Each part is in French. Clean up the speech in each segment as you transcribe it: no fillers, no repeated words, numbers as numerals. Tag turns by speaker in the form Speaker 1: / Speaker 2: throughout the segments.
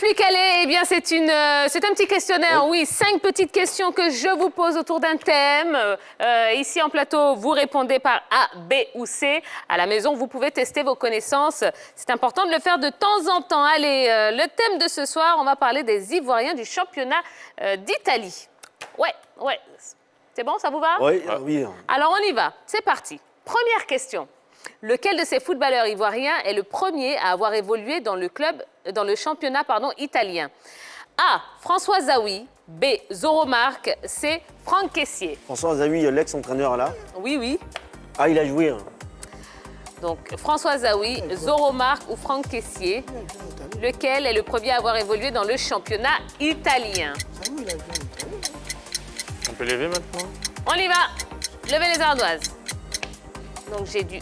Speaker 1: plus calé, eh bien c'est un petit questionnaire, oui, 5 petites questions que je vous pose autour d'un thème. Ici en plateau, vous répondez par A, B ou C. À la maison, vous pouvez tester vos connaissances. C'est important de le faire de temps en temps. Allez, le thème de ce soir, on va parler des Ivoiriens du championnat d'Italie. Ouais. C'est bon, ça vous va?
Speaker 2: Oui, oui.
Speaker 1: Alors on y va, c'est parti. Première question. Lequel de ces footballeurs ivoiriens est le premier à avoir évolué dans le championnat italien? A. François Zawi. B. Zoromark. C. Franck Kessié.
Speaker 2: François Zawi, l'ex-entraîneur là.
Speaker 1: Oui.
Speaker 2: Ah, il a joué. Hein.
Speaker 1: Donc François Zawi, Zoromark ou Franck Kessié. Lequel est le premier à avoir évolué dans le championnat italien?
Speaker 3: On peut lever maintenant?
Speaker 1: On y va. Levez les ardoises. Donc j'ai du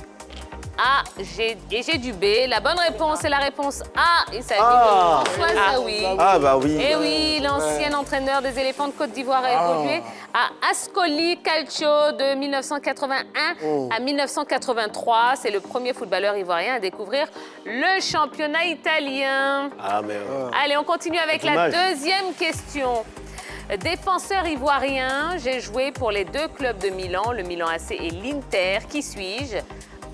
Speaker 1: A et j'ai du B. La bonne réponse est la réponse A. Il s'agit de François Zawi.
Speaker 2: Ah, bah oui.
Speaker 1: Et oui, l'ancien entraîneur des éléphants de Côte d'Ivoire a évolué à Ascoli Calcio de 1981 à 1983. C'est le premier footballeur ivoirien à découvrir le championnat italien.
Speaker 2: Ah, mais...
Speaker 1: Allez, on continue avec la
Speaker 2: dommage.
Speaker 1: deuxième question. Défenseur ivoirien, j'ai joué pour les deux clubs de Milan, le Milan AC et l'Inter. Qui suis-je?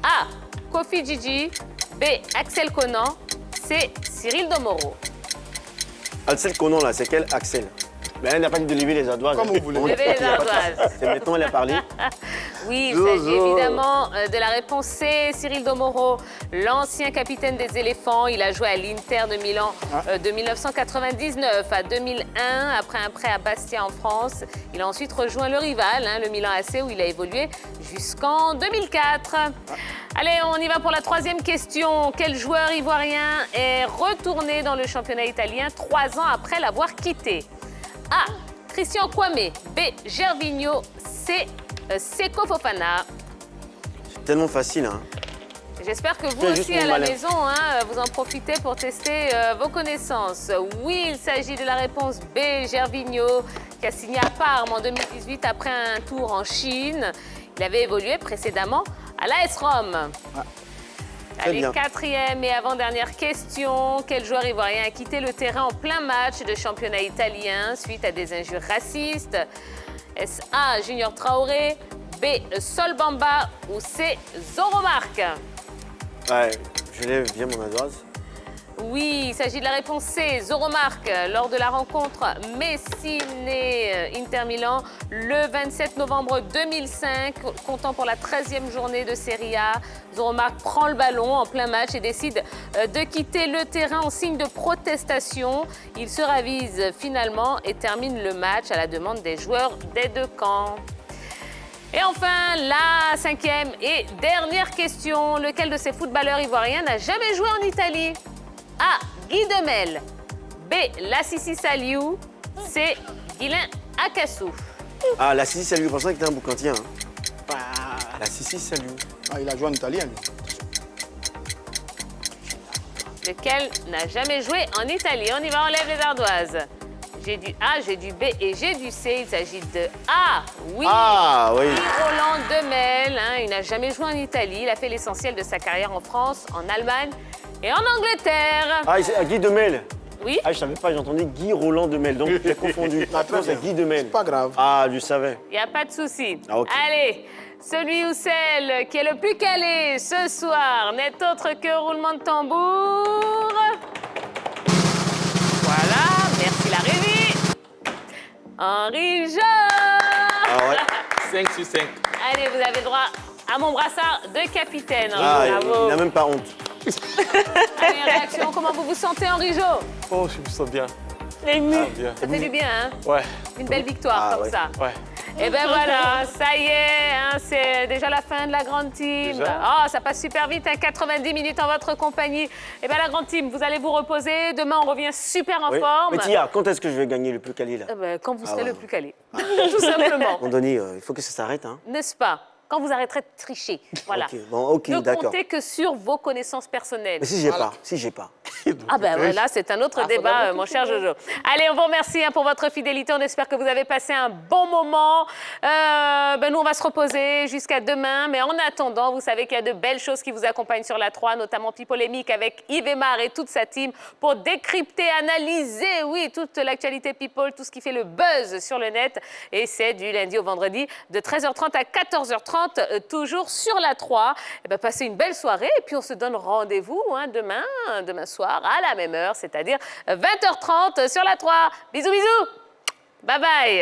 Speaker 1: A. Kofi Djidji. B. Axel Conan. C. Cyril Domoro.
Speaker 2: Axel Conan, là, c'est quel Axel? Mais elle n'a pas dit de lever les ardoises.
Speaker 4: Comme vous voulez.
Speaker 1: Levez les ardoises.
Speaker 2: C'est maintenant elle a parlé.
Speaker 1: Oui, il s'agit évidemment de la réponse C. Cyril Domoro, l'ancien capitaine des éléphants. Il a joué à l'Inter de Milan de 1999 à 2001, après un prêt à Bastia en France. Il a ensuite rejoint le rival, le Milan AC, où il a évolué jusqu'en 2004. Allez, on y va pour la troisième question. Quel joueur ivoirien est retourné dans le championnat italien 3 ans après l'avoir quitté? A. Christian Kwame. B. Gervinho. C. Seko Fofana.
Speaker 2: C'est tellement facile, hein.
Speaker 1: J'espère que vous
Speaker 2: Fais juste
Speaker 1: aussi à
Speaker 2: mon
Speaker 1: la
Speaker 2: malin.
Speaker 1: maison, vous en profitez pour tester vos connaissances. Oui, il s'agit de la réponse B. Gervinho, qui a signé à Parme en 2018 après un tour en Chine. Il avait évolué précédemment à l'AS Rome.
Speaker 2: Très
Speaker 1: Allez,
Speaker 2: bien.
Speaker 1: quatrième et avant-dernière question. Quel joueur ivoirien a quitté le terrain en plein match de championnat italien suite à des injures racistes? Est-ce A. Junior Traoré, B. Sol Bamba ou C. Zoromark?
Speaker 2: Ouais, je lève bien mon ardoise.
Speaker 1: Oui, il s'agit de la réponse C. Zoromark, lors de la rencontre Messine-Inter Milan le 27 novembre 2005, comptant pour la 13e journée de Serie A. Zoromark prend le ballon en plein match et décide de quitter le terrain en signe de protestation. Il se ravise finalement et termine le match à la demande des joueurs des deux camps. Et enfin, la cinquième et dernière question. Lequel de ces footballeurs ivoiriens n'a jamais joué en Italie? A. Guy Demel. B. Lassisi Saliou. C. Guilain Akassou.
Speaker 2: Ah, la Sissi, ça lui pensait que t'es un boucantier. Hein. La Sissi, ça lui.
Speaker 4: Ah, il a joué en italien, lui.
Speaker 1: Lequel n'a jamais joué en Italie? On y va, on lève les ardoises. J'ai du A, j'ai du B et j'ai du C. Il s'agit de A. Oui.
Speaker 2: Ah, oui.
Speaker 1: Guy Roland Demel, il n'a jamais joué en Italie. Il a fait l'essentiel de sa carrière en France, en Allemagne et en Angleterre.
Speaker 2: Ah, c'est Guy Demel.
Speaker 1: Oui.
Speaker 2: Ah, je savais pas, j'ai entendu Guy Roland Demel, donc j'ai confondu.
Speaker 4: Ah, très
Speaker 2: Non, c'est
Speaker 4: bien.
Speaker 2: Guy Demel.
Speaker 4: C'est pas grave.
Speaker 2: Ah, je savais.
Speaker 1: Il n'y a pas de souci.
Speaker 2: Ah, ok.
Speaker 1: Allez, celui ou celle qui est le plus calé ce soir n'est autre que roulement de tambour. Voilà, merci la régie. Henri Jo.
Speaker 2: Ah ouais.
Speaker 3: 5 sur 5.
Speaker 1: Allez, vous avez droit à mon brassard de capitaine.
Speaker 2: Ah,
Speaker 1: Bravo.
Speaker 2: il n'a même pas honte.
Speaker 1: Allez, réaction, comment vous vous sentez, Henri Jo?
Speaker 3: Oh, je me sens bien.
Speaker 1: Ému.
Speaker 3: bien.
Speaker 1: Ça fait du bien, hein?
Speaker 3: Ouais,
Speaker 1: Une belle victoire
Speaker 2: Ah,
Speaker 1: comme
Speaker 2: ouais.
Speaker 1: ça.
Speaker 3: ouais.
Speaker 1: Et ben voilà, ça y est, c'est déjà la fin de la grande team.
Speaker 3: Déjà
Speaker 1: Oh, ça passe super vite, 90 minutes en votre compagnie. Et ben la grande team, vous allez vous reposer. Demain, on revient super en
Speaker 2: Oui.
Speaker 1: forme.
Speaker 2: Mais Tia, quand est-ce que je vais gagner le plus calé là?
Speaker 1: Quand vous serez
Speaker 2: ouais.
Speaker 1: le plus calé, tout simplement.
Speaker 2: À un moment donné, il faut que ça s'arrête. Hein.
Speaker 1: N'est-ce pas? Quand vous arrêterez de tricher, voilà.
Speaker 2: Ok, bon, ok,
Speaker 1: Ne
Speaker 2: d'accord.
Speaker 1: comptez que sur vos connaissances personnelles.
Speaker 2: Mais si j'ai
Speaker 4: Voilà.
Speaker 2: pas, si j'ai pas.
Speaker 1: Ah ben voilà, c'est un autre débat, mon cher Jojo. Allez, on vous remercie pour votre fidélité. On espère que vous avez passé un bon moment. Nous, on va se reposer jusqu'à demain. Mais en attendant, vous savez qu'il y a de belles choses qui vous accompagnent sur la 3, notamment Pipolémique avec Yves Aymar et toute sa team pour décrypter, analyser, oui, toute l'actualité People, tout ce qui fait le buzz sur le net. Et c'est du lundi au vendredi de 13h30 à 14h30, toujours sur la 3. Et passez une belle soirée et puis on se donne rendez-vous demain soir à la même heure, c'est-à-dire 20h30 sur la 3. Bisous, bisous. Bye bye.